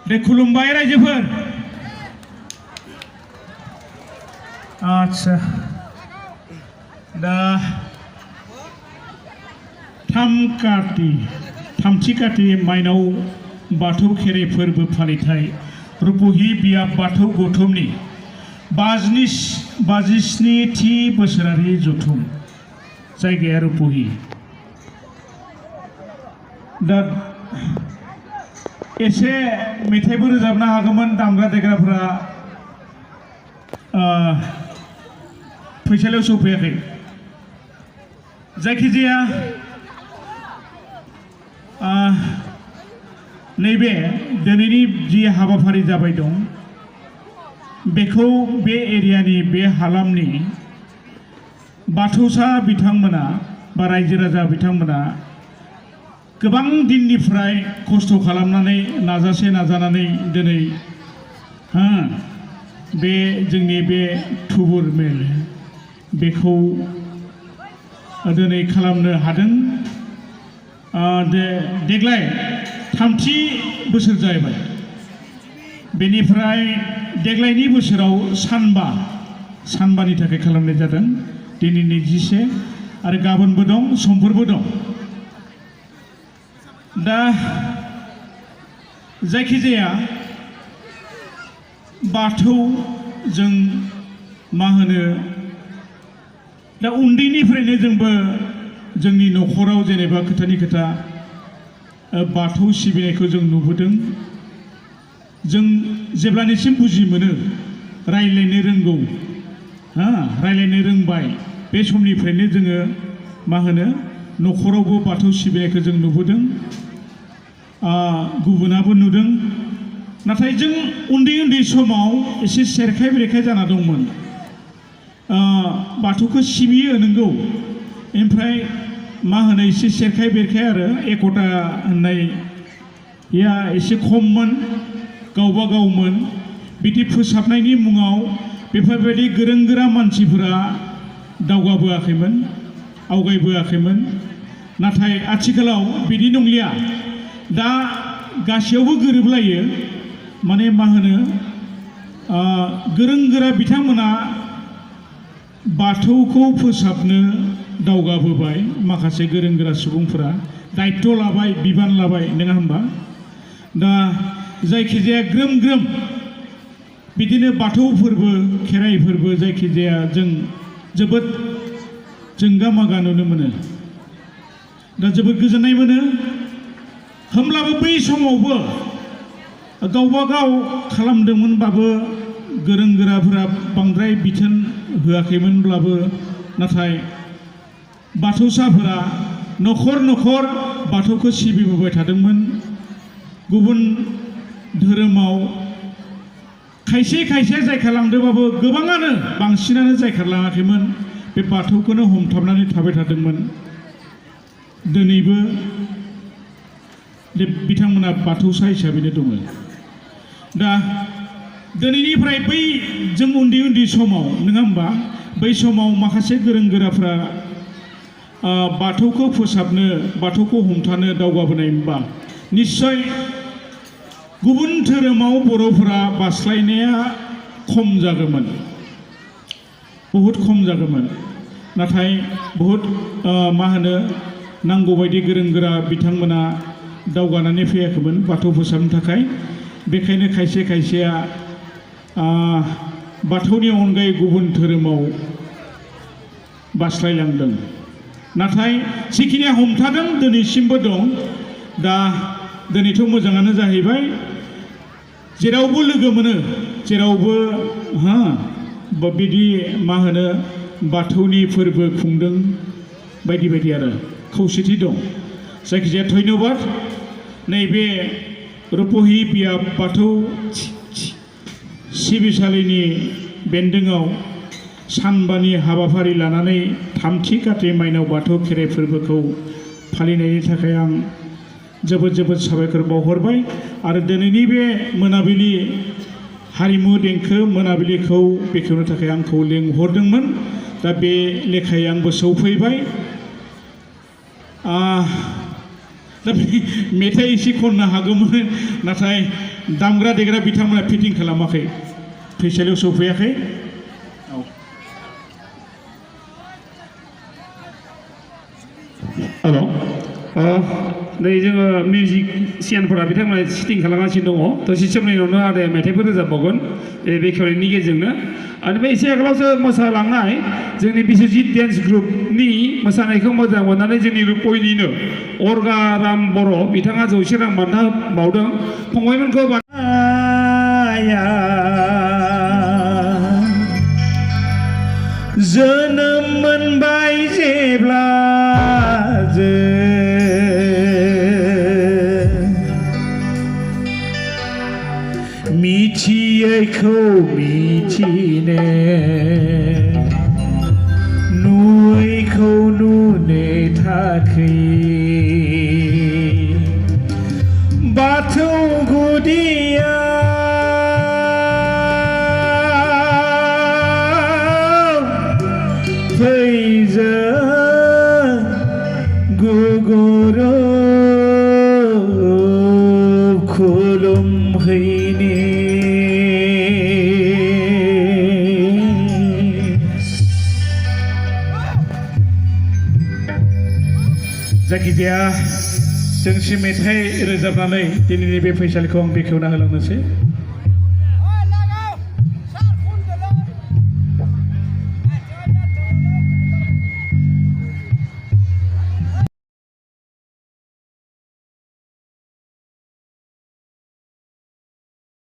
दे खुलुमबाय रायजोफोर आच्छा दा थामथि काति माइनाव बाथौ खेराइ फोरबो फालिथाय रुपहि बियाब बाथौ गौथुमनि 57थि बोसोरारि जथुम जायगाया रुपहि दा एसे मेथाइबो रोजाबनो हागौमोन दामग्रा देग्राफोरा फैसालियाव सफैयाखै जायखिजाया नैबे दिनैनि जि हाबाफारि जाबाय दं बेखौ बे एरियानि बे हालामनि बाथौसा बिथांमोना बा रायजो राजा बिथांमोना गोबां दिननिफ्राय खस्थ' खालामनानै नाजानानै दिनै बे जोंनि बे थुबुर मेल बेखौ दिनै खालामनो हादों देग्लाय 3थि बोसोर जाहैबाय बेनिफ्राय देग्लायनि बोसोराव सानबानि थाखाय खालामनाय जादों दिनै 21 आरो गाबोनबो दं समफोरबो दं दा जायखिजाया बाथौ जों मा होनो दा उन्दैनिफ्रायनो जोंबो जोंनि न'खराव जेनेबा खोथानि खोथा बाथौ सिबिनायखौ जों नुबोदों जों जेब्लानिसिम बुजि मोनो रायलायनो रोंगौ रायलायनो रोंबाय बे समनिफ्रायनो जोङो मा होनो न'खरावबो बाथौ सिबिनायखौ जों नुबोदों गुबुनाबो नुदों नाथाय जों उन्दै समाव एसे सेरखाय बेरखाय जाना दंमोन बाथौखौ सिबियो नंगौ ओमफ्राय मा होनो एसे सेरखाय बेरखाय आरो एकता होननाया एसे खममोन गावबा गावमोन बिदि फोसाबनायनि मुङाव बेफोरबायदि गोरों गोरा मानसिफोरा दावगाबोआखैमोन आवगायबोआखैमोन नाथाय आथिखालाव बिदि नंलिया दा गासैयावबो गोरोबलायो माने मा होनो गोरों गोरा बिथांमोना बाथौखौ फोसाबनो दावगाबोबाय माखासे गोरों गोरा सुबुंफोरा दायित्व लाबाय बिबान लाबाय नङा होनबा दा जायखिजाया ग्रोम बिदिनो बाथौ फोरबो खेराइ फोरबो जायखिजाया जों जोबोद जोंगा मागा नुनो मोनो दा जोबोद गोजोननाय मोनो होमब्लाबो बै समावबो गावबा गाव खालामदोंमोनबाबो गोरों गोराफोरा बांद्राय बिथोन होआखैमोनब्लाबो नाथाय बाथौसाफोरा न'खर बाथौखौ सिबिबोबाय थादोंमोन गुबुन धोरोमाव खायसे जायखारलांदोंबाबो गोबाङानो बांसिनानो जायखारलाङाखैमोन बे बाथौखौनो हमथाबनानै थाबाय थादोंमोन दिनैबो बिथांमोना बाथौसा हिसाबैनो दङ दा दिनैनिफ्राय बै जों उन्दै समाव नङा होमबा बै समाव माखासे गोरों गोराफ्रा बाथौखौ फोसाबनो बाथौखौ हमथानो दावगाबोनायमोनबा निस्सय गुबुन धोरोमाव बर'फोरा बास्लायनाया खम जागौमोन बहुद खम जागौमोन नाथाय बहुद मा होनो नांगौबायदि गोरों गोरा बिथांमोना दावगानानै फैयाखैमोन बाथौ फोसाबनो थाखाय बेखायनो खायसेया बाथौनि अनगायै गुबुन धोरोमाव बास्लायलांदों नाथाय जिखिनिया हमथादों दिनैसिमबो दं दा दिनैथ' मोजाङानो जाहैबाय जेरावबो लोगो मोनो जेरावबो बिदि मा होनो बाथौनि फोरबो खुंदों बायदि आरो खौसेथि दं जायखिजाया धन्यबाद नैबे रुपहि बियाब बाथौ सिबिसालिनि बेन्दोङाव सानबानि हाबाफारि लानानै 3थि काति माइनाव बाथौ खेराइ फोरबोखौ फालिनायनि थाखाय आं जोबोद साबायखर बावहरबाय आरो दिनैनि बे मोनाबिलि हारिमु देंखो मोनाबिलिखौ बेखेवनो थाखाय आंखौ लेंहरदोंमोन दा बे लेखायै आंबो सौफैबाय दा मेथाइ एसे खननो हागौमोन नाथाय दामग्रा देग्रा बिथांमोना फिटिं खालामाखै फैसालियाव सफैयाखै हेल' नै जोङो मिउजिसियानफोरा बिथांमोना सिटिं खालामगासिनो दङ दसे समनि उनावनो आदाया मेथाइफोर रोजाबबावगोन बेखेवनायनि गेजेरजोंनो आरो एसे आगोलावसो मोसालांनाय जोंनि बिश्वजित डेन्स ग्रुपनि मोसानायखौ मोजां मोननानै जोंनि रुपयनिनो अर्गाराम बर' बिथाङा 100 रां बान्था बावदों फंबायमोनखौ जोनोम मोनबाय जेब्ला मिथियैखौ मिथिनो नुयैखौ नुनो थाखै बाथौ गुदिया फैजो गुगुरु खुलुमहैनि जायखिजाया दोंसे मेथाइ रोजाबनानै दिनैनि बे फैसालिखौ आं बेखेवना होलांनोसै